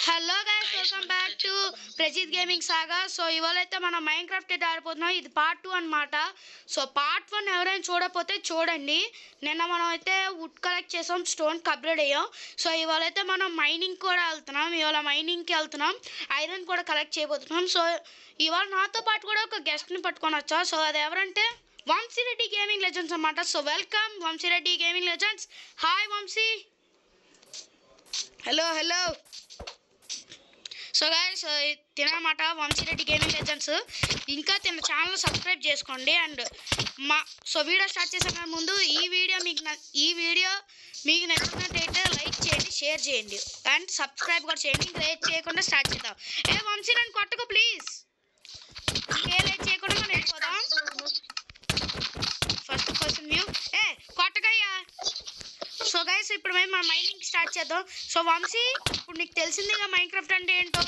Hello guys, welcome back to Prajith gaming saga. So ఇవాళైతే మనం mine craft అయితే ఆడిపోతున్నాం. ఇది పార్ట్ 2 అనమాట. సో పార్ట్ 1 ఎవరైనా చూడకపోతే చూడండి. నిన్న మనం అయితే వుడ్ కలెక్ట్ చేసాం, స్టోన్ అప్గ్రేడ్ అయ్యాం. సో ఇవాళైతే మనం మైనింగ్ కూడా వెళ్తున్నాం. ఇవాళ మైనింగ్కి వెళ్తున్నాం, ఐరన్ కూడా కలెక్ట్ చేయబోతున్నాం. సో ఇవాళ నాతో పాటు కూడా ఒక గెస్ట్ని పట్టుకొని వచ్చా. సో అది ఎవరంటే వంశీరెడ్డి గేమింగ్ లెజెండ్స్ అనమాట. So welcome Vamshireddy gaming legends. Hi Vamshi. Hello hello. So guys, తినమాట వంశీరెడ్డి గేమింగ్ లెజెండ్స్. ఇంకా తిన ఛానల్ సబ్స్క్రైబ్ చేసుకోండి. అండ్ సో వీడియో స్టార్ట్ చేసే ముందు ఈ వీడియో మీకు నచ్చినట్టయితే లైక్ చేయండి, షేర్ చేయండి అండ్ సబ్స్క్రైబ్ కూడా చేయండి. ఇంకా లేట్ చేయకుండా స్టార్ట్ చేద్దాం. వంశీ నన్ను కొట్టకు ప్లీజ్. లేట్ చేయకుండా మనం వెళ్ళిపోదాం. First person view. కొట్టకయ్యా. సో గైస్, ఇప్పుడు మేము మన మైనింగ్ స్టార్ట్ చేద్దాం. సో వంశీ, ఇప్పుడు నీకు తెలిసిందిగా మైన్ క్రాఫ్ట్ అంటే ఏంటో.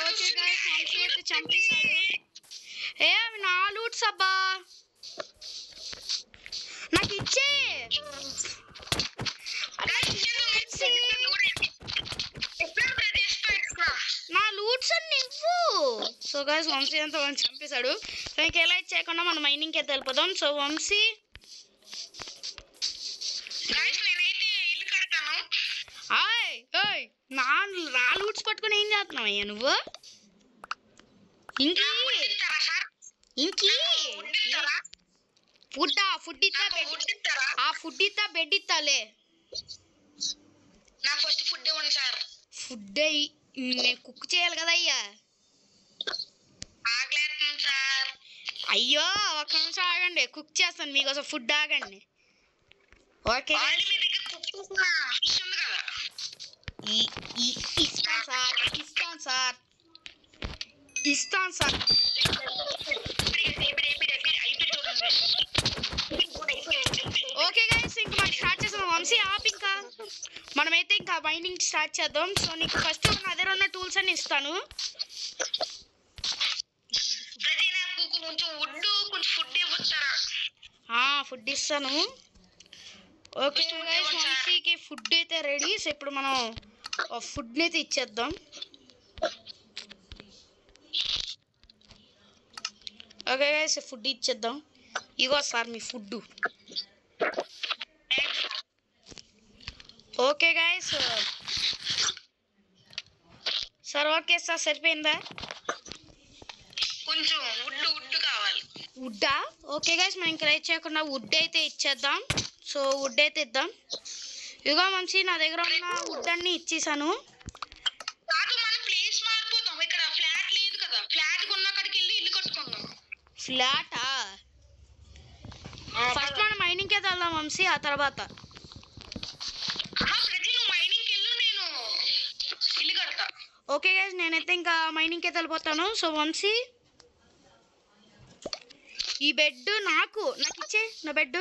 ఓకే గైస్, వంశీ అయితే చంపేశాడు. అవి నా లూట్స్ అబ్బా, నాకు ఇచ్చే. నా లూట్స్ అన్ని ఇవ్వు. సో గైస్, వంశీ అంతా చంపేశాడు. సో ఇంక ఎలా చేయకుండా మనం మైనింగ్కి అయితే వెళ్ళిపోదాం. సో వంశీ, నా లూట్స్ పట్టుకుని ఏం చేస్తున్నావు అయ్యా నువ్వు? ఫుడ్ ఇస్తా, బెడ్ ఇస్తాలే. ఫుడ్ నేను కుక్ చేయాలి కదా అయ్యా. అయ్యో ఒక నిమిషం ఆగండి, కుక్ చేస్తాను మీకోసం. ఫుడ్ ఆగండి. ఓకే ఇస్తాను సార్. ఓకే గైస్, ఇంకా మనం స్టార్ట్ చేసాం. వంశీ ఆప్. ఇంకా మనమైతే ఇంకా మైనింగ్ స్టార్ట్ చేద్దాం. సో నీకు ఫస్ట్ నా దగ్గర ఉన్న టూల్స్ అన్ని ఇస్తాను. ఫుడ్ ఇస్తాను. ఓకే గైస్, వంశీకి ఫుడ్ అయితే రెడీ. సో ఇప్పుడు మనం ఫుడ్ని అయితే ఇచ్చేద్దాం. ఓకే గైస్, ఫుడ్ ఇచ్చేద్దాం. ఇగో సార్ మీ food. Okay guys sir. Okay sir, సరిపోయిందా? కొంచెం వుడ్ కావాలి. వుడ్డా? ఓకే గైస్, మనం ఇంకా రైట్ చేయకుండా వుడ్ అయితే ఇచ్చేద్దాం. సో వుడ్ అయితే ఇద్దాం. ఇదిగో వంశీ, నా దగ్గర ఉన్న వుడ్ అన్ని ఇచ్చేసాను. ఫ్లాటా? ఫస్ట్ మనం మైనింగ్కి అయితే వెళ్దాం వంశీ, ఆ తర్వాత. ఓకే గైస్, నేనైతే ఇంకా మైనింగ్కి అయితే వెళ్ళిపోతాను. సో వంశీ, ఈ బెడ్ నాకు ఇచ్చే. నా బెడ్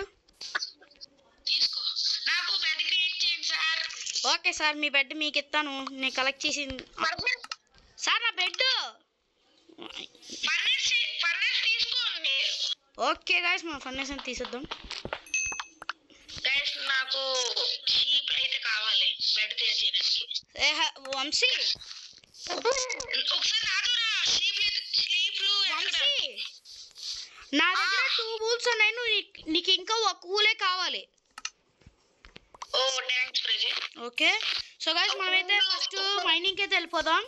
ఓకే సార్, మీ బెడ్ మీకు ఇస్తాను. నేను కలెక్ట్ చేసి సార్ నా బెడ్. ఓకే గైస్, మన ఫర్నేస్ అని తీసేద్దాం. నాకు షీప్ అయితే కావాలి బెడ్ తయారు చేయడానికి. వంశీ, నా దగ్గర 2 వూల్స్ ఉన్నాయి. నీకు ఇంకా ఒక వూలే కావాలి. ఓకే సో గైస్, మనమైతే ఫస్ట్ మైనింగ్కి అయితే వెళ్ళిపోదాం.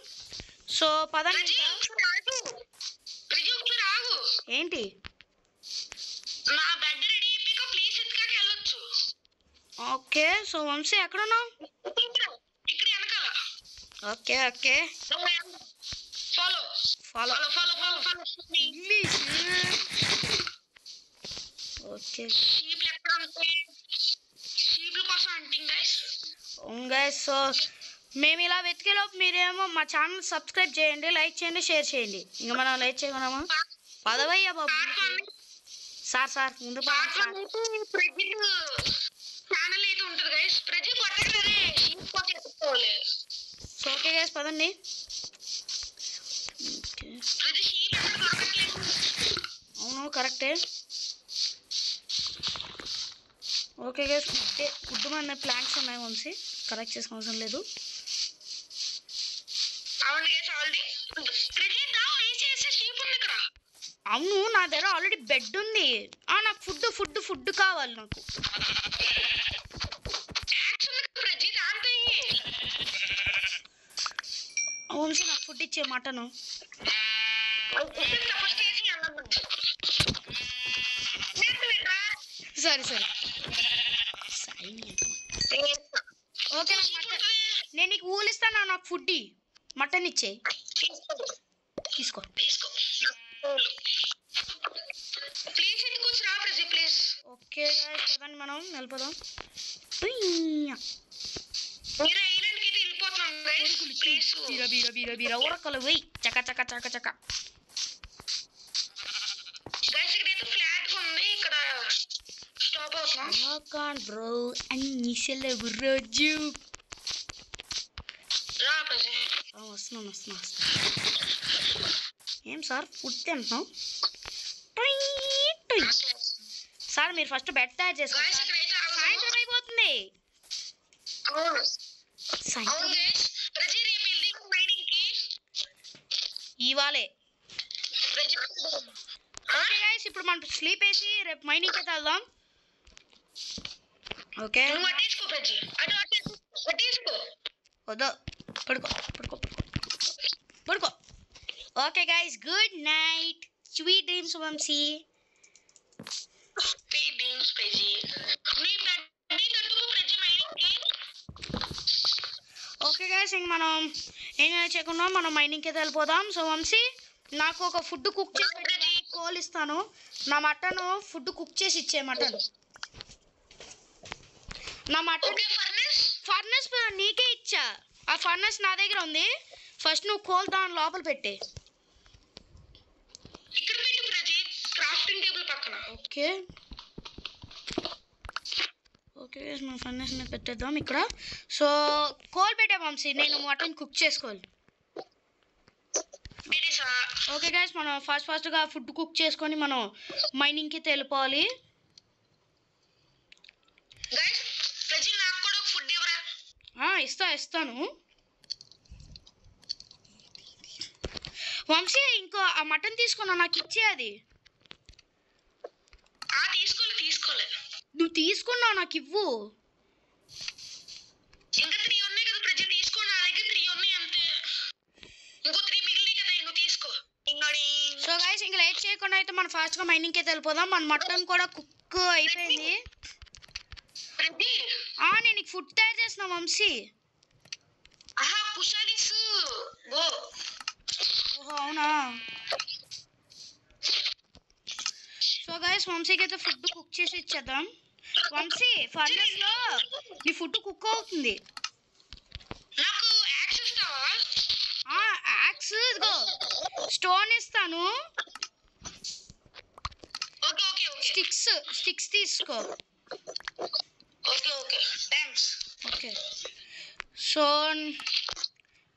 సో పదండి. ఏంటి? ఓకే సో వంశీ, ఎక్కడున్నావు? Okay okay, follow English. Okay guys, so మేము ఇలా వెతికేలోపు మీరేమో మా ఛానల్ సబ్స్క్రైబ్ చేయండి, లైక్ చేయండి, షేర్ చేయండి. ఇంకా మనం లైక్ చేయకున్నామా? పదవయ్యా బాబు. సార్ ముందు సో ఓకే గైస్, పదండి. అవును కరెక్టే. ఓకే గైస్ ఫుడ్ మన ప్లాంక్స్ ఉన్నాయి వంశీ కరెక్ట్ చేసుకో అవసరం లేదు అవును గైస్ ఆల్రెడీ ప్రజెంట్ నా ఏసీ షీప్ ఉంది ఇక్కడ అవును నా దగ్గర ఆల్రెడీ బెడ్ ఉంది నాకు ఫుడ్ కావాలి నాకు యాక్చువల్లీ ప్రజెంట్ ఆంటీ వంశీ నాకు ఫుడ్ ఇచ్చే మటను సరే ఓకే మటన్ నేను నీకు ఊలు ఇస్తాను నాకు ఫుడ్ మటన్ ఇచ్చేయి తీసుకో ఓకే కదండి మనం వెళ్ళిపోదాం బీర ఉరకలు వెయ్యి చక బ్రో అన్ని సెలవు రోజు వస్తున్నాను ఏం సార్ ఫుడ్ తింటున్నాం సార్ మీరు ఫస్ట్ బెడ్ తయారు చేసుకోండి సాయంత్రం అయిపోతుంది ఇవాళే ఓకే గైస్ ఇప్పుడు మనం స్లీప్ వేసి రేపు మైనింగ్కి అయితే వెళ్దాం ఓకే వద్దు పడుకో okay guys good night sweet dreams Vamshi okay guys ఇంక మనం ఏం చేయకుండా మనం మైనింగ్కి అయితే వెళ్ళిపోదాం సో వంశీ నాకు ఒక ఫుడ్ కుక్ చేసి కోల్ ఇస్తాను నా మటన్ ఫుడ్ కుక్ చేసి ఇచ్చే మటన్ నా మటన్ ఫర్నెస్ నీకే ఇచ్చా ఆ ఫర్నెస్ నా దగ్గర ఉంది ఫస్ట్ నువ్వు కోల్ దాని లోపల పెట్టే ఓకే మన ఫర్నెస్ పెట్టేద్దాం ఇక్కడ సో కోల్ పెట్టే వంశీ నేను మటన్ కుక్ చేసుకోవాలి ఓకే గైస్ మనం ఫాస్ట్గా ఫుడ్ కుక్ చేసుకొని మనం మైనింగ్కి వెళ్ళిపోవాలి ఇస్తాను వంశీ ఇంకో ఆ మటన్ తీసుకున్నా నాకు ఇచ్చే అది నువ్వు తీసుకున్నావు నాకు ఇవ్వు సో గైస్ ఇంకా లేట్ చేయకుండా అయితే మనం ఫాస్ట్గా మైనింగ్కి అయితే వెళ్ళిపోదాం మన మటన్ కూడా కుక్ అయిపోయింది నేను నీకు ఫుడ్ తయారు చేసిన వంశీ ఓహో అవునా సో గైస్ వంశీకి అయితే ఫుడ్ కుక్ చేసి ఇచ్చేద్దాం వంశీ ఫర్నెస్లో నీ ఫుడ్ కుక్ అవుతుంది యాక్స్ ఇదిగో స్టోన్ ఇస్తాను స్టిక్స్ తీసుకో ఓకే సో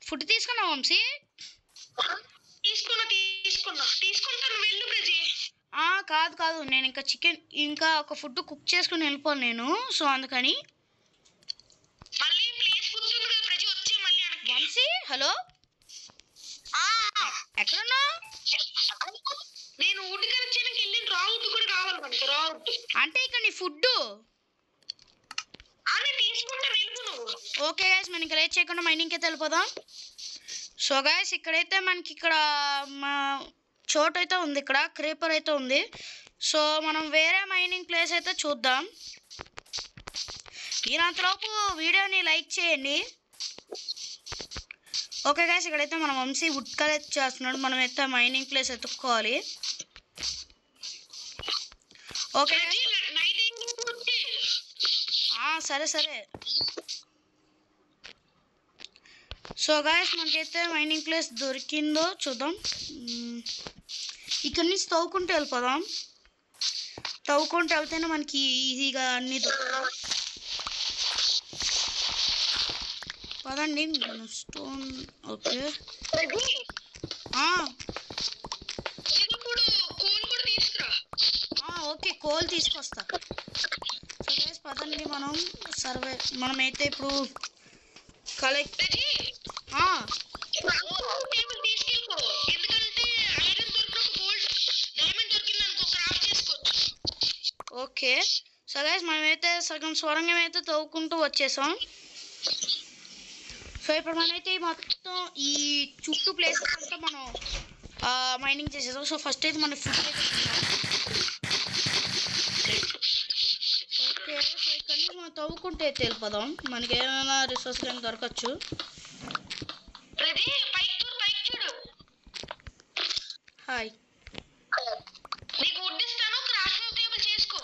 ఫుడ్ తీసుకున్నావు వంశీ తీసుకుంటాను వెళ్ళు ప్రజీ కాదు నేను ఇంకా ఒక ఫుడ్ కుక్ చేసుకుని వెళ్ళిపోను నేను సో అందుకని వంశీ హలో ఎక్కడున్నా నేను ఊటి కరెక్ట్ చేయడానికి వెళ్ళిన రావుట్ కూడా కావాలి మనకి రావుట్ అంటే ఇక్కడ నీ ఫుడ్ తీసుకుంటా వెళ్ళిపో నువ్వు ఓకే గైస్ మనం ఇంకా లేట్ చేయకుండా మైనింగ్కి అయితే వెళ్ళిపోదాం సో గైస్ ఇక్కడైతే మనకి ఇక్కడ మా చోటు అయితే ఉంది ఇక్కడ క్రీపర్ అయితే ఉంది సో మనం వేరే మైనింగ్ ప్లేస్ అయితే చూద్దాం ఈనంతలోపు వీడియోని లైక్ చేయండి ఓకే గైస్ ఇక్కడైతే మనం వంశీ వుడ్ కలెక్ట్ చేస్తున్నాడు మనం అయితే మైనింగ్ ప్లేస్ ఎత్తుక్కోవాలి ఓకే సరే సో గైస్ మనకైతే మైనింగ్ ప్లేస్ దొరికిందో చూద్దాం ఇక్కడి నుంచి తవ్వుకుంటూ వెళ్ళిపోదాం తవ్వుకుంటూ వెళ్తేనే మనకి ఈజీగా అన్నీ దొరుకుతాయి పదండి స్టోన్ ఓకే ఓకే కోల్ తీసుకొస్తా సో గైస్ పదండి మనం మనమైతే ఇప్పుడు కలెక్ట్ టేబుల్ తీసుకెళ్ళిపో ఎందుకంటే ఐరన్ దొరికినప్పుడు గోల్డ్ డైమండ్ దొరికింది అనుకో క్రాఫ్ట్ చేసుకోవచ్చు. ఓకే సో గైస్ మనమైతే సగం సొరంగం అయితే తవ్వుకుంటూ వచ్చేసాం. సో ఇప్పుడు మనమైతే మొత్తం ఈ చుట్టూ ప్లేసెస్ అంతా మనం మైనింగ్ చేసేసాం. సో ఫస్ట్ అయితే మన ఫుడ్ అయితే ఓకే. సో ఇక్కడ నుంచి మనం తవ్వుకుంటే అయితే వెళ్ళిపోదాం. మనకి ఏమైనా రిసోర్స్ కానీ దొరకచ్చు. హాయ్ నీకు వుడ్ ఇస్తాను క్రాఫ్టింగ్ టేబుల్ చేసుకో.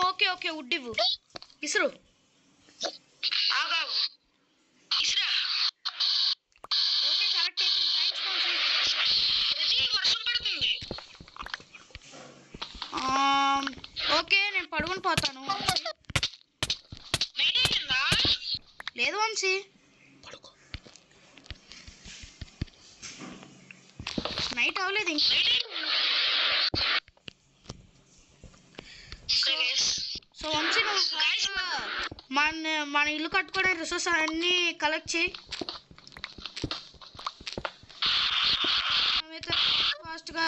ఓకే ఓకే వుడ్ ఇవ్వు. ఇసురు ఆగాగు ఇసురా. ఓకే కరెక్ట్ అయిపోయింది. Thanks council. ప్రతి వర్షం పడుతుంది. ఓకే నేను పడుకొని పోతాను. నైట్ అయిందా? లేదు వంశీ నైట్ అవ్వలేదు ఇంకా. సో వంశీ మన ఇల్లు కట్టుకోవడానికి రిసోర్స్ అన్నీ కలెక్ట్ చేయి. మేమైతే ఫాస్ట్గా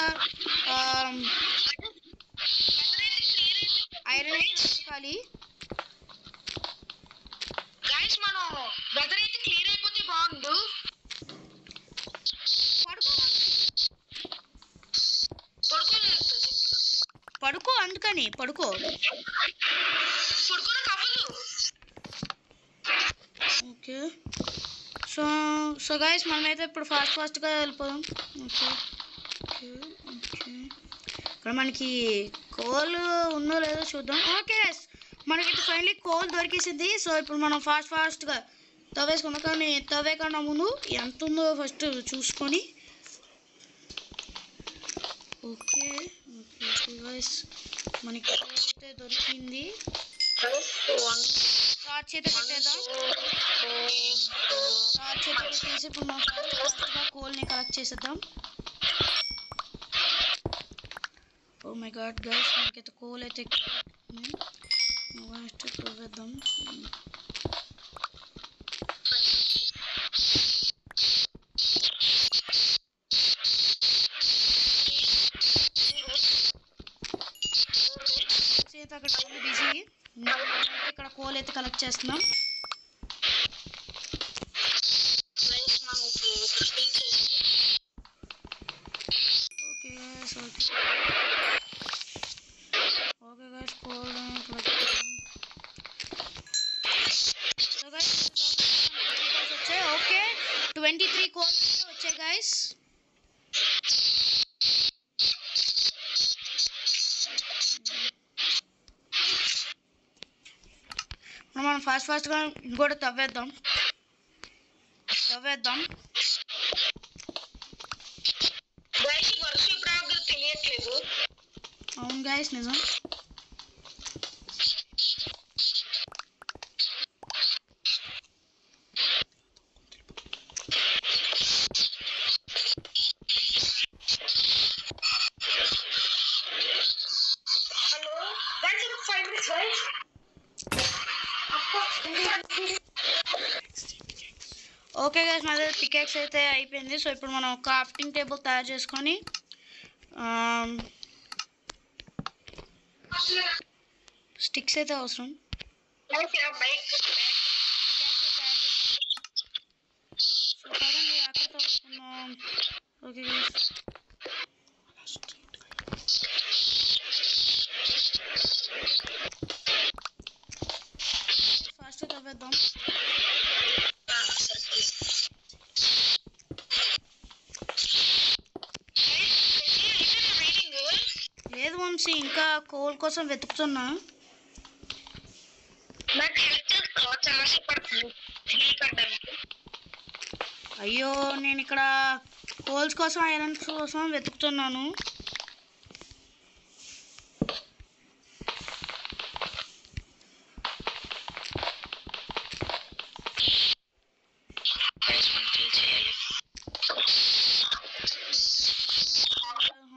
ఐరన్ కాలి. గైస్ మనం వెదర్ అయితే క్లియర్ అయిపోతే బాగుండు. పడుకో అందుకని పడుకో. ఓకే సో గైస్ మనమైతే ఇప్పుడు ఫాస్ట్గా వెళ్ళిపోదాం. ఓకే ఓకే ఓకే ఇక్కడ మనకి కోల్ ఉందో లేదో చూద్దాం. ఓకే మనకైతే ఫైనలీ కోల్ దొరికేసింది. సో ఇప్పుడు మనం ఫాస్ట్గా తవ్వేసుకున్నాం. కానీ తవ్వే కన్నా ముందు ఎంత ఉందో ఫస్ట్ చూసుకొని ఓకే ఓకే గైస్ మనకి అయితే దొరికింది. టార్చ్ అయితే పెట్టేద్దాం. టార్చ్ అయితే పెట్టేసి ఇప్పుడు మనం ఫాస్ట్గా కోల్ని కలెక్ట్ చేసేద్దాం. ఓ మై గాడ్ గైస్ మనకైతే కోల్ అయితే వేద్దాం. అక్కడ బిజీ ఇక్కడ కోల్ అయితే కలెక్ట్ చేస్తున్నాం. Okay guys okay guys coal so guys వచ్చాయి. ఓకే 23 కోల్స్ వచ్చాయి గైస్. మనం ఫాస్ట్గా ఇంకోటి తవ్వేద్దాం. అవును గైస్ నిజం. ఓకే గైస్ మాది పికాక్స్ అయితే అయిపోయింది. సో ఇప్పుడు మనం క్రాఫ్టింగ్ టేబుల్ తయారు చేసుకొని స్టిక్స్ అయితే అవసరం. సో పదండి అక్కడ తవ్వుకున్నాం. ఓకే గైస్ ఫాస్ట్ తవ్వేద్దాం. లేదు వంశీ ఇంకా కోల్ కోసం వెతుకుతున్నా. అయ్యో నేను ఇక్కడ కోల్స్ కోసం ఐరన్ కోసం వెతుకుతున్నాను.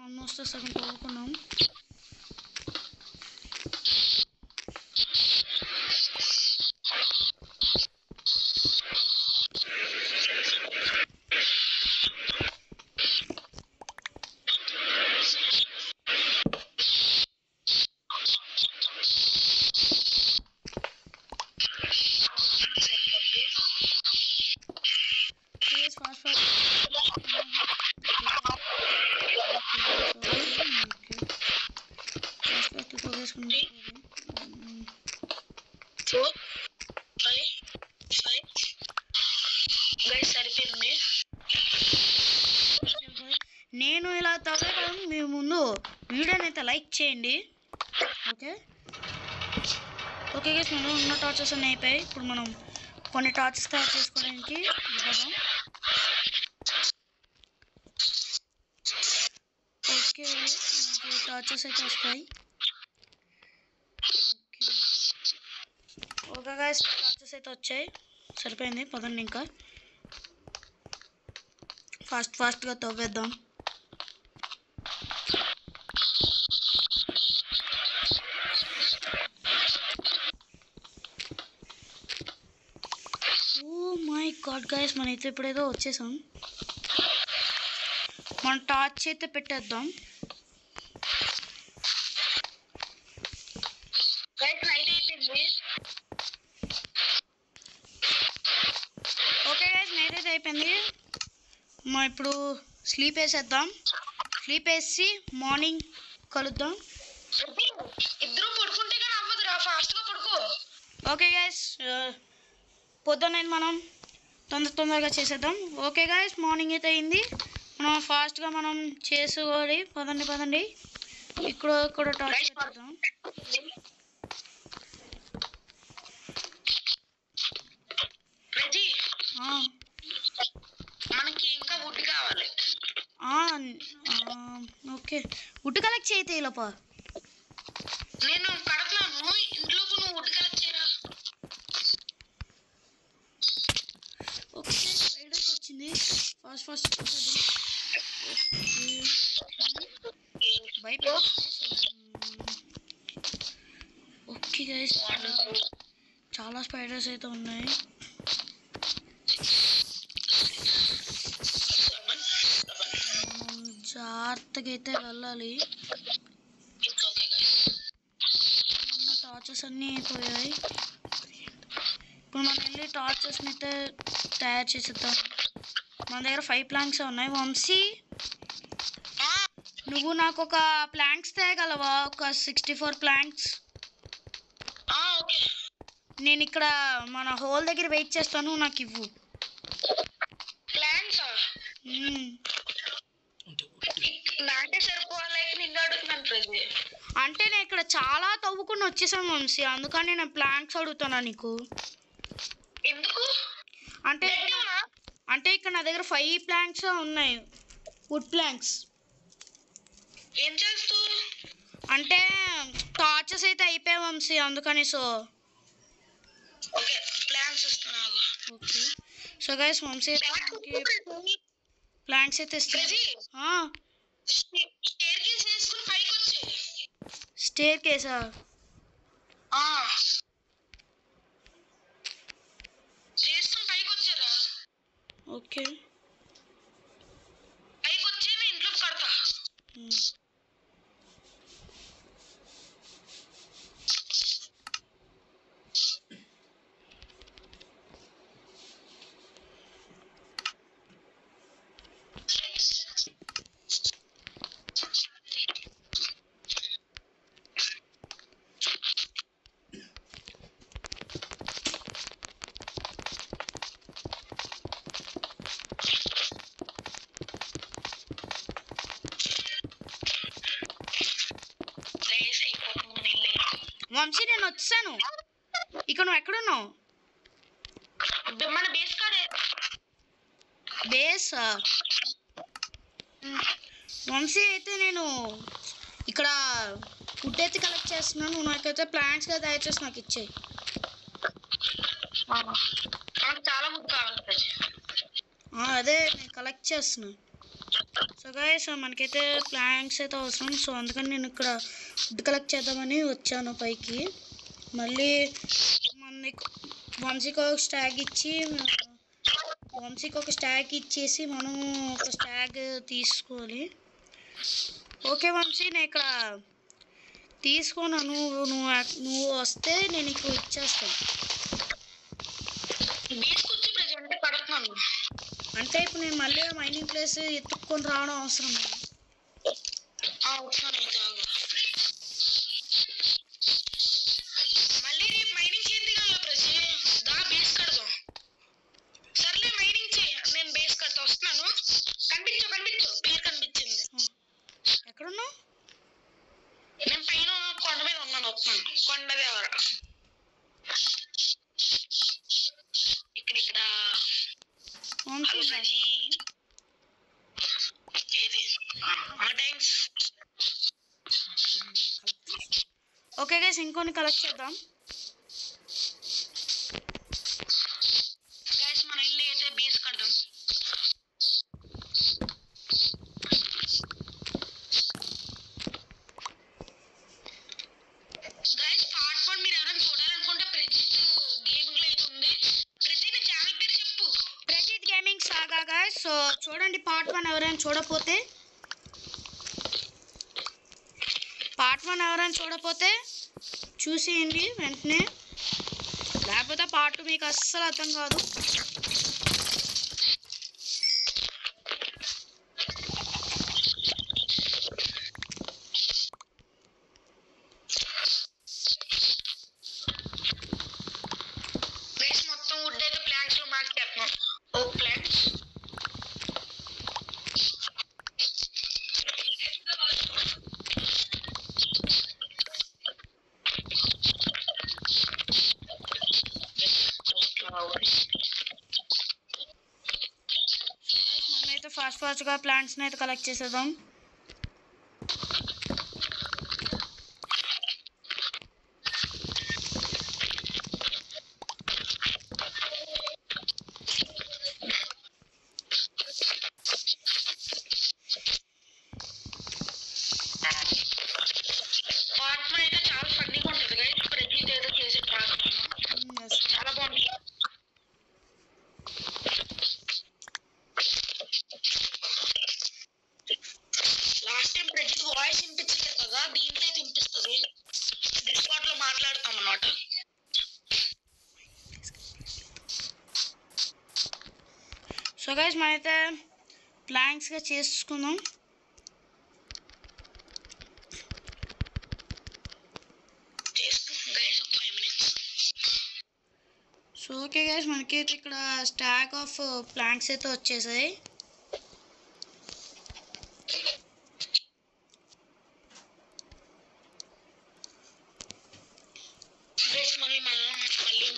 ఆల్మోస్ట్ సగం తవ్వుకున్నాం. గైస్ 4 5 గైస్ సరిపోయింది. నేను ఇలా తవ్వడం మీ ముందు వీడియోని అయితే లైక్ చేయండి. ఓకే ఓకే గైస్, మనం ఉన్న టార్చెస్ అన్నీ అయిపోయాయి. ఇప్పుడు మనం కొన్ని టార్చెస్ తయారు చేసుకోవడానికి ఇవ్వదాం. ఓకే మనకి టార్చెస్ అయితే వస్తాయి. ఓకే గైస్, టార్చెస్ అయితే వచ్చాయి. సరిపోయింది, పదండి ఇంకా ఫాస్ట్గా తవ్వేద్దాం. ఓ మై గాడ్ గైస్, మనైతే ఇప్పుడేదో వచ్చేసాం. మనం టార్చ్ అయితే పెట్టేద్దాం. ఓకే గైస్, నైట్ అయితే అయిపోయింది. మనం ఇప్పుడు స్లీప్ వేసేద్దాం. స్లీప్ వేసి మార్నింగ్ కలుద్దాం. ఇద్దరు పడుకుంటే కానీ అవ్వదురా, ఫాస్ట్గా పడుకో. ఓకే గైస్, పొద్దున్న మనం తొందరగా చేసేద్దాం. ఓకే గైస్, మార్నింగ్ అయితే అయింది. మనం ఫాస్ట్గా మనం చేసుకోవాలి. పదండి ఇక్కడ టార్చ్ పెట్టేద్దాం. మనకి ఇంకా వుడ్ కావాలి. ఓకే, వుడ్ కలెక్ట్ చేయతే లోప నేను కడుతున్నాను. ఇంట్లోకి నువ్వు వుడ్ కలెక్ట్ చేయరా. ఓకే, స్పైడర్స్ వచ్చింది. ఫాస్ట్ భయపడ. ఓకే గైస్, చాలా స్పైడర్స్ అయితే ఉన్నాయి. జాగ్రత్తగా అయితే వెళ్ళాలి. మన టార్చెస్ అన్నీ అయిపోయాయి. ఇప్పుడు మనం వెళ్ళి టార్చెస్ని అయితే తయారు చేసేద్దాం. మన దగ్గర 5 ప్లాంక్స్ ఉన్నాయి. వంశీ, నువ్వు నాకు ఒక ప్లాంక్స్ తేగలవా? ఒక 64 ప్లాంక్స్. నేను ఇక్కడ మన హోల్ దగ్గర వెయిట్ చేస్తాను, నాకు ఇవ్వు. అంటే నేను ఇక్కడ చాలా తవ్వుకుని వచ్చేసాను వంశీ, అందుకని నేను ప్లాంక్స్ అడుగుతున్నా నీకు. ఎందుకు అంటే ఇక్కడ నా దగ్గర 5 ప్లాంక్స్ ఉన్నాయి, వుడ్ ప్లాంక్స్. ఏం చేస్తూ అంటే టార్చెస్ అయితే అయిపోయాయి వంశీ, అందుకని. ఓకే, ప్లాంక్స్ ఇస్తున్నాను. Okay, so guys Vamshi planks అయితే ఇస్తాను. స్టేర్ కేసా? ఓకే, పైకి వచ్చి నేను ఇంట్లో కడతా. వంశీ నేను వచ్చాను. ఇక నువ్వు ఎక్కడున్నావు? మన బేస్ కాడే. బేస్ వంశీ అయితే నేను ఇక్కడ ఫుడ్ అయితే కలెక్ట్ చేస్తున్నాను. నువ్వు నాకైతే ప్లాంట్స్గా తయారు చేసి నాకు ఇచ్చేయి. చాలా ఫుడ్ కావాలి. అదే నేను కలెక్ట్ చేస్తున్నాను. సో గైస్, మనకైతే ప్లాంక్స్ అయితే అవసరం. సో అందుకని నేను ఇక్కడ ఫుడ్ కలెక్ట్ చేద్దామని వచ్చాను పైకి. మళ్ళీ వంశీకి ఒక స్టాగ్ ఇచ్చేసి మనం ఒక స్టాగ్ తీసుకోవాలి. ఓకే వంశీ, నేను ఇక్కడ తీసుకున్నాను. నువ్వు వస్తే నేను నీకు ఇచ్చేస్తాను. అంటే ఇప్పుడు నేను మళ్ళీ మైనింగ్ ప్లేస్ ఎత్తుక్కొని రావడం అవసరం. కొండదేవర ఇక్కడ హలో సజీ ఏది థ్యాంక్స్. ఓకే గైస్ ఇంకొని కలెక్ట్ చేద్దాం. గైస్ మన ఇల్లు అయితే బేస్ కడదాం. గైస్ పార్ట్ 1 మీరు ఎవరైనా చూడాలనుకుంటే ప్రజిత్ గేమింగ్ లో అయితే ఉంది. ప్రజిత్ ఛానల్ పేరు చెప్పు. ప్రజిత్ గేమింగ్ సాగా గైస్. సో చూడండి పార్ట్ 1 ఎవరైనా చూడకపోతే చూసేయండి వెంటనే, లేకపోతే పార్ట్ 2 మీకు అస్సలు అర్థం కాదు. మొత్తం వుడ్ అయితే ప్లాంట్స్ లో మార్క్ చేస్తున్నాం. ఓ ప్లాంట్స్ మనమైతే ఫాస్ట్గా ప్లాంట్స్ని అయితే కలెక్ట్ చేసేద్దాం. అయితే చాలా ఫన్నీగా ఉంటుంది గైస్. ప్రజిత్ ఏదో చేసే చాలా బాగుంది. లాస్ట్ టైం ప్రజిత్ వాయిస్ వినిపించలేదు కదా, దీంట్లో అయితే వినిపిస్తుంది. డిస్కార్డ్ లో మాట్లాడతాం అన్నమాట. సో గైస్ మనమైతే ప్లాంక్స్గా చేసుకుందాం. సో ఓకే గైస్ మనకైతే ఇక్కడ స్టాక్ ఆఫ్ ప్లాంక్స్ అయితే వచ్చేసాయి.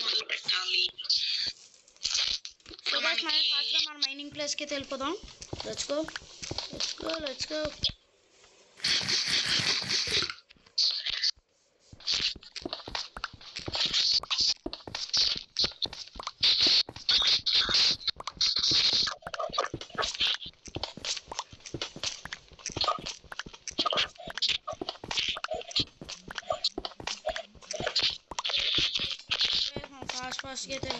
మొదలు పెట్టాలి. సో గైస్ మనం ఫాస్ట్గా మన మైనింగ్ ప్లేస్కి అయితే వెళ్ళిపోదాం. Let's go. ఫాస్ట్గా అయితే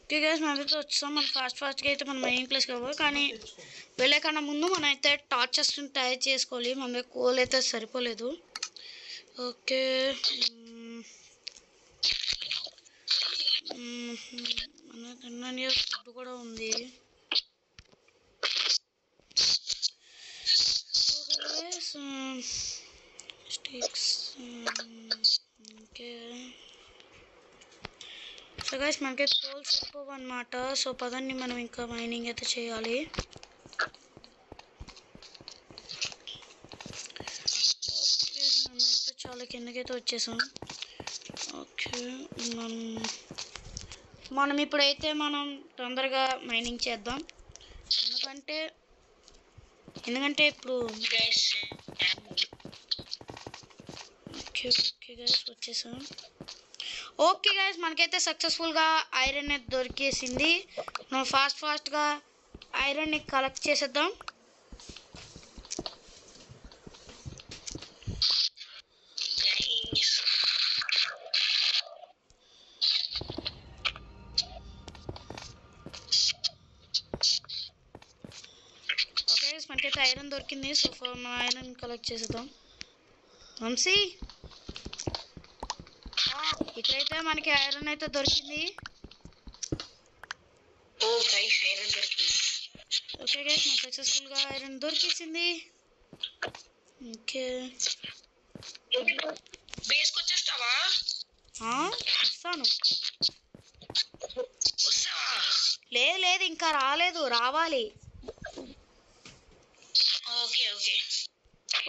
ఓకే గైస్ మనమైతే వచ్చాం. మనం ఫాస్ట్గా అయితే మన మైనింగ్ ప్లేస్కి వెళ్ళాలి. కానీ వెళ్ళే కన్నా ముందు మనం అయితే టార్చెస్ తయారు చేసుకోవాలి. మన దగ్గర కోల్ అయితే సరిపోలేదు. ఓకే మన తినడానికి ఫుడ్ కూడా ఉంది. Sticks okay. సో గైస్ మనకి కోల్ సరిపోవు అన్నమాట. సో పదండి మనం ఇంకా మైనింగ్ అయితే చేయాలి. మనమైతే చాలా కిందకైతే వచ్చేసాం. ఓకే మనం ఇప్పుడైతే మనం తొందరగా మైనింగ్ చేద్దాం. ఎందుకంటే ఇప్పుడు ఓకే గైస్ వచ్చేసాం. ఓకే గైస్ మనకైతే సక్సెస్ఫుల్గా ఐరన్ అయితే దొరికేసింది. మనం ఫాస్ట్గా ఐరన్ని కలెక్ట్ చేసేద్దాం. ఓకే గైస్ మనకైతే ఐరన్ దొరికింది. సో మనం ఐరన్ కలెక్ట్ చేసేద్దాం. వంశీ ఇక్కడైతే మనకి ఐరన్ అయితే దొరికింది. ఓకే గైస్ మనకు సక్సెస్ఫుల్గా ఐరన్ దొరికేసింది. ఓకే బేస్కి వచ్చేస్తావా? వస్తాను. వస్తావా? లేదు ఇంకా రాలేదు, రావాలి. ఓకే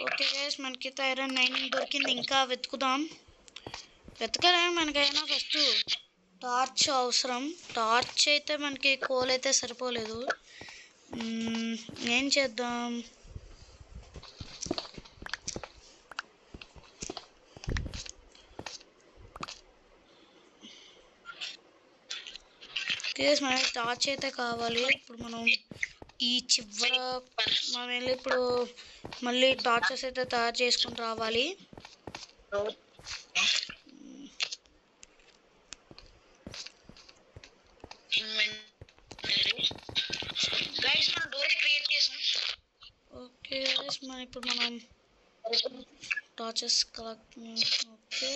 ఓకే గైస్ మనకైతే ఐరన్ 9 దొరికింది. ఇంకా వెతుకుదాం. వెతకలేము, మనకైనా ఫస్ట్ టార్చ్ అవసరం. టార్చ్ అయితే మనకి కోల్ అయితే సరిపోలేదు. ఏం చేద్దాం? కేస్ మనకి టార్చ్ అయితే కావాలి. ఇప్పుడు మనం ఈ చివర మనం వెళ్ళి ఇప్పుడు మళ్ళీ టార్చెస్ అయితే తయారు చేసుకుని రావాలి. ఓకే గైస్ మనం ఇప్పుడు టార్చెస్ కలెక్ట్. ఓకే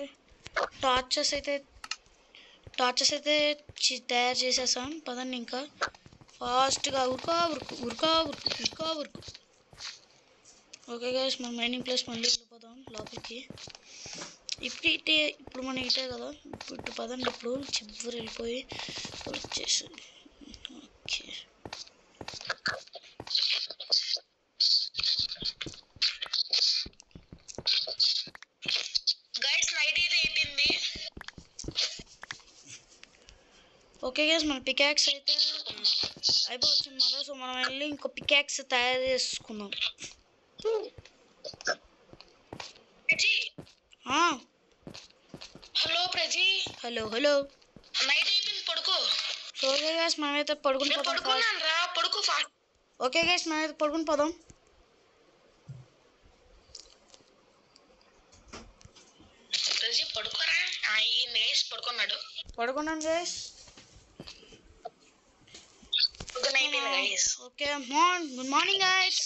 టార్చెస్ అయితే తయారు చేసేసాం. పదండి ఇంకా ఫాస్ట్గా ఉరుకు. ఓకే గైస్ మన మైనింగ్ ప్లేస్ మళ్ళీ వెళ్ళిపోదాం లోపలికి. ఇప్పుడు మనం ఇటే కదా, ఇప్పుడు పదండి ఇప్పుడు చివరి వెళ్ళిపోయి వచ్చేసి. ఓకే ఓకే గైస్ మన పికాక్స్ అయితే అయిపోతుంది మళ్ళీ. సో మనం వెళ్ళి ఇంకో పికాక్స్ తయారు చేసుకుందాం. హలో నైట్ అయిపోయింది, పడుకో. సో ఓకే గైస్ మనమైతే పడుకుని పోదాం. పడుకో. ఓకే గైస్ మనమైతే పడుకుని పోదాం. పడుకోరా. పడుకున్నాడు. పడుకున్నాను guys. Okay good morning guys.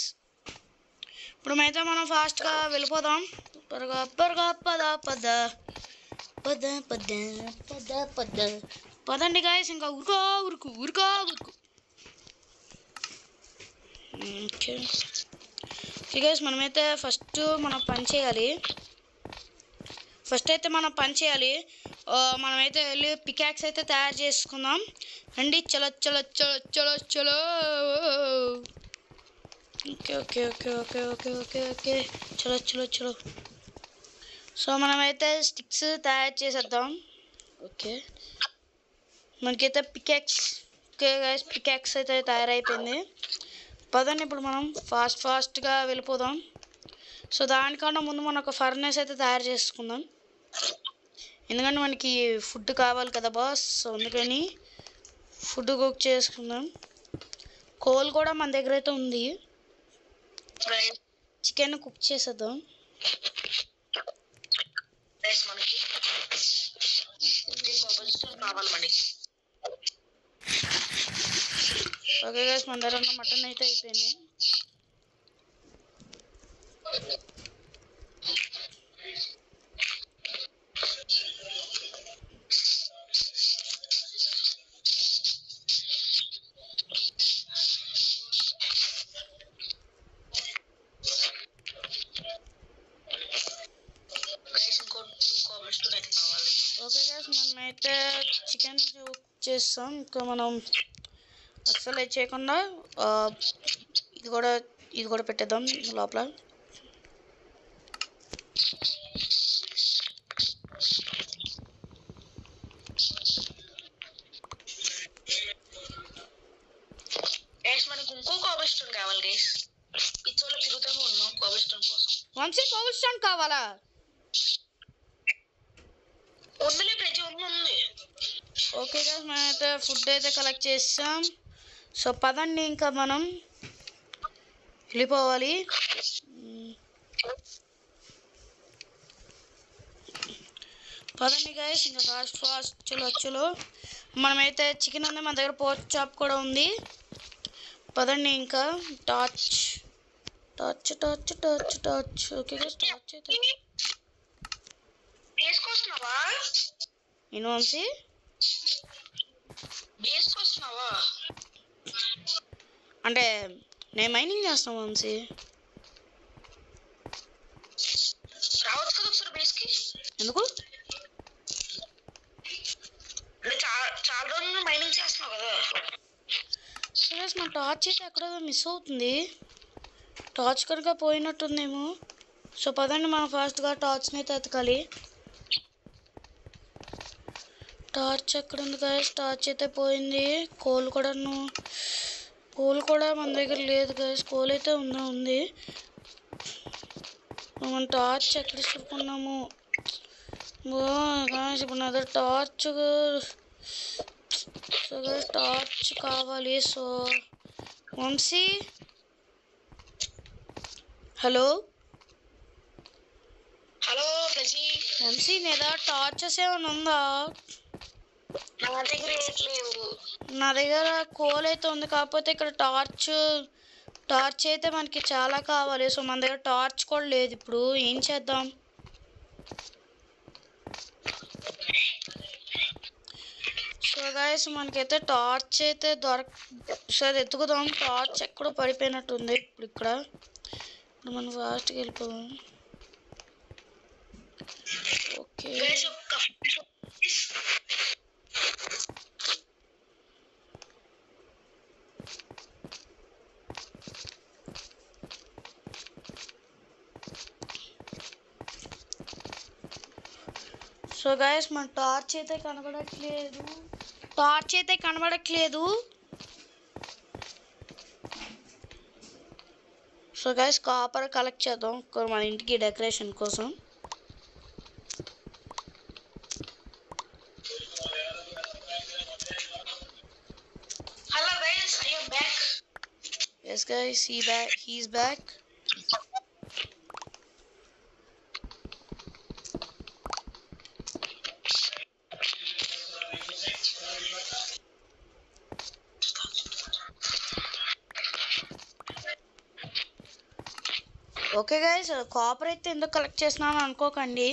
ఇప్పుడు అయితే మనం ఫాస్ట్గా వెళ్ళిపోదాం. త్వరగా పదండి గైస్. ఇంకా ఉరుకు. ఓకే గైస్ మనమైతే ఫస్ట్ మనం పని చేయాలి. మనమైతే వెళ్ళి పికాక్స్ అయితే తయారు చేసుకుందాం. రండి చలో. ఓకే చలో. సో మనమైతే స్టిక్స్ తయారు చేసేద్దాం. ఓకే మనకైతే పికాక్స్ అయితే తయారైపోయింది. పదండి ఇప్పుడు మనం ఫాస్ట్గా వెళ్ళిపోదాం. సో దానికన్నా ముందు మనం ఒక ఫర్నేస్ అయితే తయారు చేసుకుందాం. ఎందుకంటే మనకి ఫుడ్ కావాలి కదా బాస్. సో అందుకని ఫుడ్ కుక్ చేసుకుందాం. కోల్ కూడా మన దగ్గర అయితే ఉంది. చికెన్ కుక్ చేసేద్దాం. ఓకే గైస్ మన దగ్గర ఉన్న మటన్ అయితే అయిపోయింది. ఓకే గైస్ మనమైతే చికెన్ కుక్ చేస్తాం. ఇంకా మనం అస్సలు చేయకుండా ఇది కూడా పెట్టేద్దాం లోపల. మనకి ఇంకో కోబల్స్టోన్ కావాలి గైస్. పిచ్చోళ్ళు తిరుగుతూనే ఉన్నాం కోబల్స్టోన్ కోసం. వంశీ కోబల్స్టోన్ కావాలా? ఉందిలే ప్రతి ఉంది. ఓకే గైస్ మనమైతే ఫుడ్ అయితే కలెక్ట్ చేస్తాం. సో పదండి ఇంకా మనం వెళ్ళిపోవాలి. పదండి గైస్ ఇంకా ఫాస్ట్ చలో. మనమైతే చికెన్ ఉంది, మన దగ్గర పోర్క్ చాప్ కూడా ఉంది. పదండి ఇంకా టార్చ్. ఓకే గైస్ టార్చ్ అయితే నేను వంశీ అంటే నేను మైనింగ్ చేస్తాను వంశీ. రావచ్చు కదా ఒకసారి బేస్కి. ఎందుకు? చాలా రోజులు మైనింగ్ చేస్తున్నావు కదా. మన టార్చ్ అయితే ఎక్కడో మిస్ అవుతుంది. టార్చ్ కనుక పోయినట్టుందేమో. సో పదండి మనం ఫాస్ట్గా టార్చ్ని అయితే ఎతకాలి. టార్చ్ ఎక్కడ ఉంది గైస్? టార్చ్ అయితే పోయింది. కోల్ కూడా మన దగ్గర లేదు గైస్. కోల్ అయితే ఉంది. మనం టార్చ్ ఎక్కడ ఇష్టపడుకున్నాము? గైస్ ఇప్పుడు నా దగ్గర టార్చ్ కావాలి. So Vamshi, hello Praji. వంశీ, నీ దగ్గర టార్చెస్ ఏమైనా ఉందా? నా దగ్గర ఏట్లేవు. నా దగ్గర కోల్ అయితే ఉంది, కాకపోతే ఇక్కడ టార్చ్ అయితే మనకి చాలా కావాలి. సో మన దగ్గర టార్చ్ కూడా లేదు. ఇప్పుడు ఏం చేద్దాం? సో గైస్ మనకైతే టార్చ్ అయితే సరే ఎత్తుకుదాం. టార్చ్ ఎక్కడో పడిపోయినట్టుంది. ఇప్పుడు మనం ఫాస్ట్గా వెళ్ళిపోదాం. ఓకే సో గైస్ మన టార్చ్ అయితే కనబడట్లేదు. సో గైస్ కాపర్ కలెక్ట్ చేద్దాం మన ఇంటికి డెకరేషన్ కోసం. Hello guys, I am back. Yes guys, he's back. Okay guys, copper అయితే ఎందుకు కలెక్ట్ చేస్తున్నాను అనుకోకండి,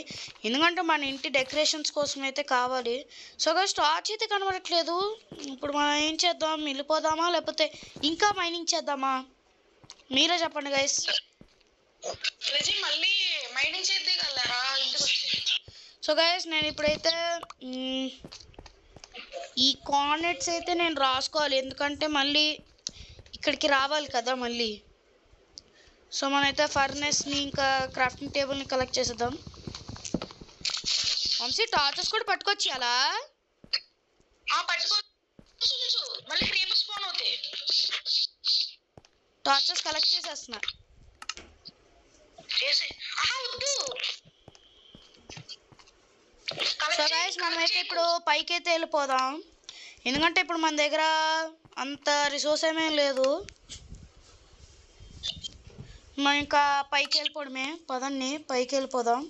ఎందుకంటే మన ఇంటి డెకరేషన్స్ కోసం అయితే కావాలి. సో గైస్ టార్చ్ అయితే కనబడట్లేదు. ఇప్పుడు మనం ఏం చేద్దాం? వెళ్ళిపోదామా లేకపోతే ఇంకా మైనింగ్ చేద్దామా? మీరే చెప్పండి గైస్. మళ్ళీ మైనింగ్ చేద్దాం. సో గైస్ నేను ఇప్పుడైతే ఈ కోఆర్డినేట్స్ అయితే నేను రాసుకోవాలి, ఎందుకంటే మళ్ళీ ఇక్కడికి రావాలి కదా మళ్ళీ. సో మనమైతే ఫర్నెస్ని ఇంకా క్రాఫ్టింగ్ టేబుల్ని కలెక్ట్ చేసేద్దాం. వంశీ టార్చెస్ కూడా పట్టుకొచ్చి అలా టార్చెస్ కలెక్ట్ చేసేస్తున్నా. సో గైస్ మనమైతే ఇప్పుడు పైకి అయితే వెళ్ళిపోదాం, ఎందుకంటే ఇప్పుడు మన దగ్గర అంత రిసోర్స్ ఏమీ లేదు. మనం ఇంకా పైకి వెళ్ళిపోవడమే. పదండి పైకి వెళ్ళిపోదాం.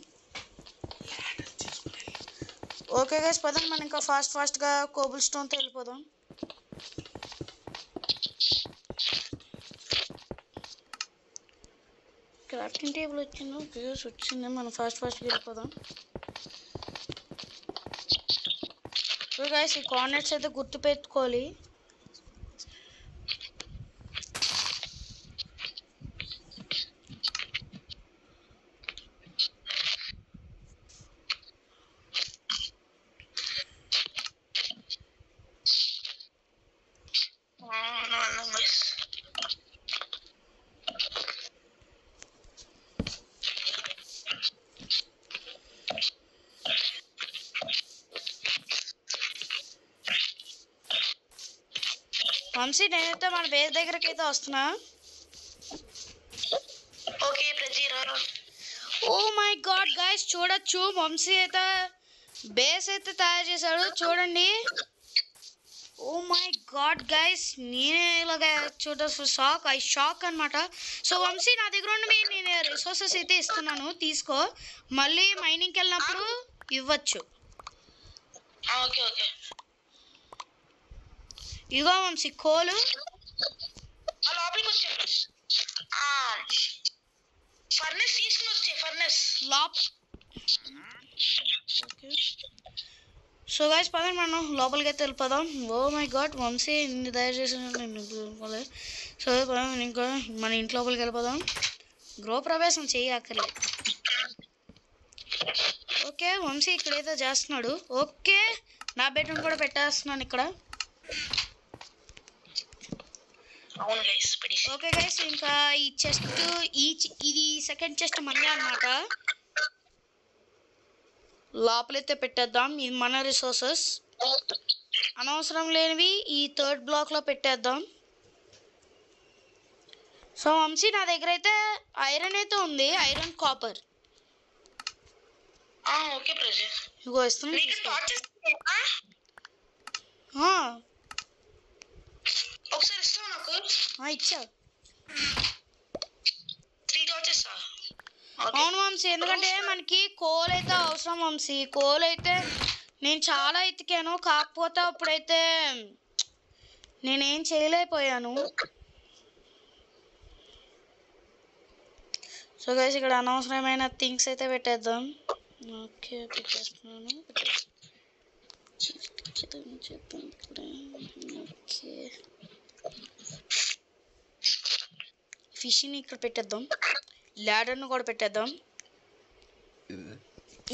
ఓకే గైస్ పదండి మనం ఇంకా ఫాస్ట్గా కోబుల్ స్టోన్తో వెళ్ళిపోదాం. క్రాఫ్టింగ్ టేబుల్ వచ్చింది. మనం ఫాస్ట్గా వెళ్ళిపోదాం. సో గైస్ ఈ కోఆర్డినేట్స్ అయితే గుర్తుపెట్టుకోవాలి. వంశీ నేనైతే మన బేస్ దగ్గరికి అయితే వస్తున్నా. ఓకే ప్రజీరా. ఓ మై గాడ్ గైస్ చూడొచ్చు, వంశీ అయితే బేస్ అయితే తయారు చేశాడు చూడండి. ఓ మై గాడ్ గైస్ నేనే ఇలాగ షాక్ అనమాట. సో వంశీ నా దగ్గర ఉండి నేను రిసోర్సెస్ అయితే ఇస్తున్నాను, తీసుకో, మళ్ళీ మైనింగ్కి వెళ్ళినప్పుడు ఇవ్వచ్చు. ఓకే ఓకే ఇదిగో వంశీ కోలు. లోపలికి వచ్చాను. ఫర్నెస్ తీసుకుని వచ్చే ఫర్నెస్ ఓకే సో గైస్ పదండి మనం లోపలికి అయితే వెళ్ళిపోదాం. ఓ మై గాడ్ వంశీ ఇన్ని తయారు చేసిన. సో ఇంకా మన ఇంటి లోపలికి వెళ్ళిపోదాం. గృహప్రవేశం చేయక్కర్లేదు. ఓకే వంశీ ఇక్కడైతే చేస్తున్నాడు. ఓకే నా బెడ్రూమ్ కూడా పెట్టేస్తున్నాను ఇక్కడ. అవును గైస్ పడేసి. ఓకే గైస్, ఇంకా ఈ చెస్ట్ ఇది సెకండ్ చెస్ట్ మందే అన్నమాట. లోపలైతే పెట్టేద్దాం. ఇది మన రిసోర్సెస్, అనవసరం లేనివి ఈ థర్డ్ బ్లాక్లో పెట్టేద్దాం. సో వంశీ, నా దగ్గర అయితే ఐరన్ అయితే ఉంది, ఐరన్ కాపర్. ఓకే ప్రజీ. ఇగో ఇస్తున్నాను. నీకు టార్చెస్ ఒకసారి ఇస్తావు నాకు? ఇచ్చా. 3 టార్చెస్. అవును వంశీ, ఎందుకంటే మనకి కోల్ అయితే అవసరం వంశీ. కోల్ అయితే నేను చాలా ఎతికాను, కాకపోతే అప్పుడైతే నేనేం చేయలేకపోయాను. సో గైస్, ఇక్కడ అనవసరమైన థింగ్స్ అయితే పెట్టేద్దాం. ఓకే, పెట్టేస్తున్నాను. ఓకే, ఫిష్ని ఇక్కడ పెట్టేద్దాం. ల్యాడర్ను కూడా పెట్టేద్దాం.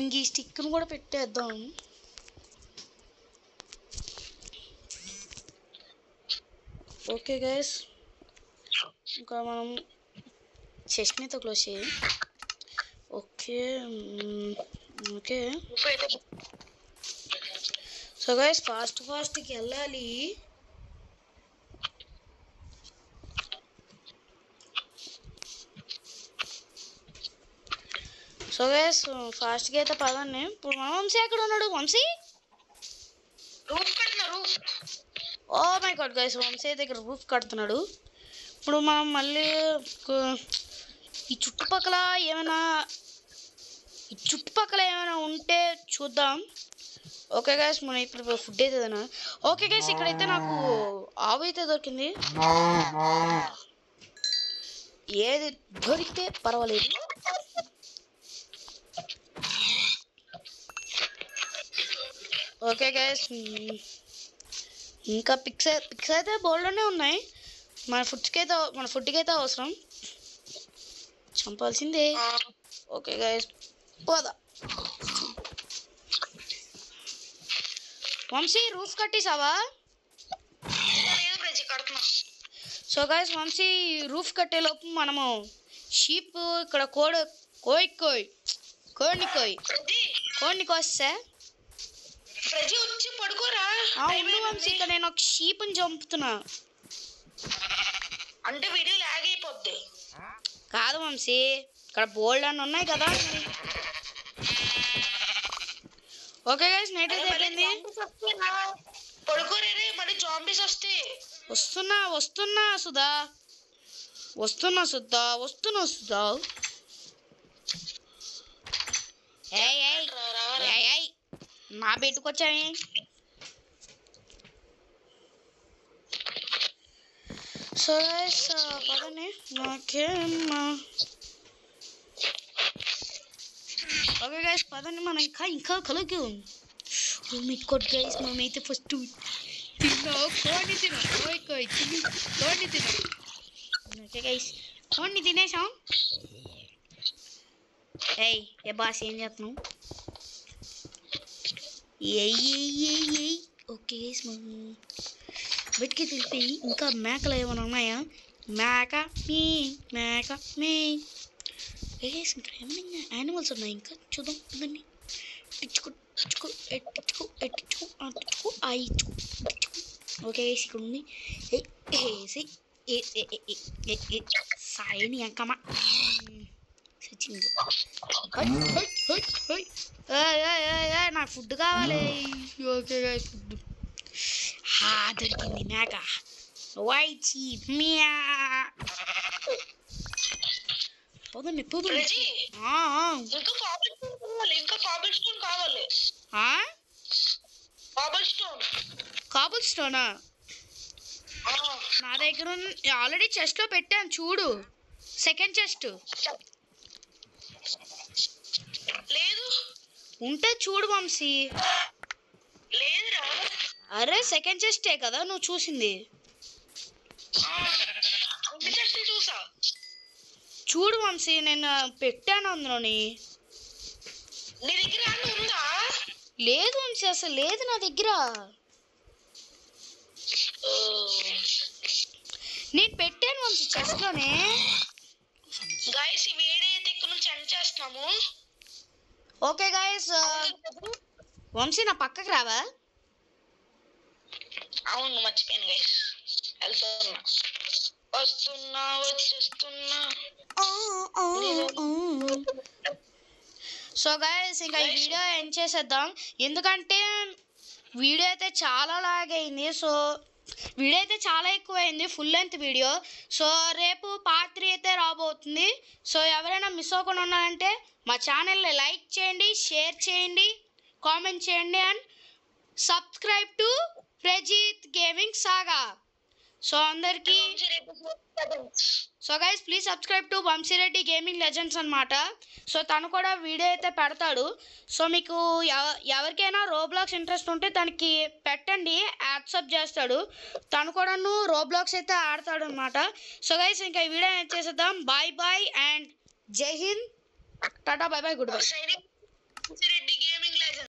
ఇంక ఈ స్టిక్ను కూడా పెట్టేద్దాం. ఓకే గైస్, ఇంకా మనం చెస్ట్ని అయితే క్లోజ్ చేయి. Okay okay. సో గైస్, ఫాస్ట్కి వెళ్ళాలి. సో గైస్, ఫాస్ట్గా అయితే పదండి. ఇప్పుడు మన వంశీ ఎక్కడ ఉన్నాడు? వంశీ రూఫ్ కట్టిన roof. Oh my god guys, Vamshi దగ్గర రూఫ్ కడుతున్నాడు. ఇప్పుడు మనం మళ్ళీ ఈ చుట్టుపక్కల ఏమైనా ఉంటే చూద్దాం. ఓకే గైస్, మనం ఇప్పుడు ఫుడ్ అయితే తినా. ఓకే గైస్, ఇక్కడైతే నాకు ఆవు అయితే దొరికింది. ఏది దొరికితే పర్వాలేదు. ఓకే గైస్, ఇంకా పిక్స్ అయితే బోల్డ్లోనే ఉన్నాయి. మన ఫుడ్కి అయితే అవసరం, చంపాల్సిందే. ఓకే గైస్, పోదా. వంశీ, రూఫ్ కట్టేసావా? సో గైస్, వంశీ రూఫ్ కట్టేలోపు మనము షీప్ ఇక్కడ కోడిని కోస్తే ప్రజీ వచ్చి పడుకోరా. ఉండు వంశీ, ఇక్కడ నేను ఒక షీప్ని చంపుతున్నా. అంటే వీడియో లాగ్ అయిపోద్ది. కాదు వంశీ, ఇక్కడ బోల్డ్ అని ఉన్నాయి కదా. ఓకే గైస్, నైట్ అయితే అయిపోయింది. పడుకోరే, మళ్ళీ జాంబీస్ వస్తే. వస్తున్నా సుధా. ఏయ్ నా పెట్టుకొచ్చాయి. సో గైస్, పదండి. నాకేమ్మా. ఓకే గైస్, పదండి, మనం ఇంకా కలుగు. గైస్, మనమైతే ఫస్ట్ కోడిని తిన్నాం. ఓకే గైస్, కోడిని తినేసాం. ఏ బాస్, ఏం చేస్తున్నావు? ఓకే గైస్, మనం బయటికి వెళ్ళిపోయి ఇంకా మేకలు ఏమైనా ఉన్నాయా? మేక మీ గైస్, ఇంకా ఏమైనా యానిమల్స్ ఉన్నాయి? ఇంకా చూద్దాం. దాన్ని ఓకే గైస్, ఇక్కడ ఉంది. సాయని అంకమ్మ సచింది. నాకు ఫుడ్ కావాలి. ఓకే గైస్, ఫుడ్ దొరికింది. మేక వైచి మియా. పోదండి. ఇంకా కాబుల్ స్టోనా? నా దగ్గర ఆల్రెడీ చెస్ట్ లో పెట్టాను, చూడు. సెకండ్ చెస్ట్ లేదు, ఉంటే చూడు వంశీ. లేదురా. అరే, సెకండ్ చెస్టే కదా నువ్వు చూసింది. చూసా, చూడు వంశీ, నేను పెట్టాను అందులోని. నీ దగ్గర ఉందా? లేదు వంశీ, అసలు లేదు నా దగ్గర. నేను పెట్టాను వంశీ చెస్ట్లోనే. గాయస్ ఈ వీడియో అయితే ఇక్కడ నుంచి ఎండ్ చేస్తున్నాము. ఓకే గాయస్, వంశీ నా పక్కకు రావా? అవును మర్చిపోయాను గైస్, వెళ్తున్నా వస్తున్నా వచ్చేస్తున్నా. సో గైస్ ఇంకా ఈ వీడియో ఎండ్ చేసేద్దాం, ఎందుకంటే వీడియో అయితే చాలా లాగ్ అయింది. సో వీడియో అయితే చాలా ఎక్కువ అయింది, ఫుల్ లెంత్ వీడియో. సో రేపు పార్ట్ 3 అయితే రాబోతుంది. సో ఎవరైనా మిస్ అవ్వకుండా ఉన్నారంటే మా ఛానల్ని లైక్ చేయండి, షేర్ చేయండి, కామెంట్ చేయండి and subscribe to Prajith gaming saga. So అందరికీ so guys please subscribe to Vamshireddy gaming legends అనమాట. సో తను కూడా వీడియో అయితే పెడతాడు. సో మీకు ఎవరికైనా రోబ్లాక్స్ ఇంట్రెస్ట్ ఉంటే తనకి పెట్టండి, యాక్సెప్ట్ చేస్తాడు. తను కూడాను రోబ్లాక్స్ అయితే ఆడతాడు అనమాట. సో గైస్ ఇంకా ఈ వీడియో ఎండ్ చేసేద్దాం. Bye bye and Jai Hind, ta-ta, bye bye, good bye. Vamsi Reddy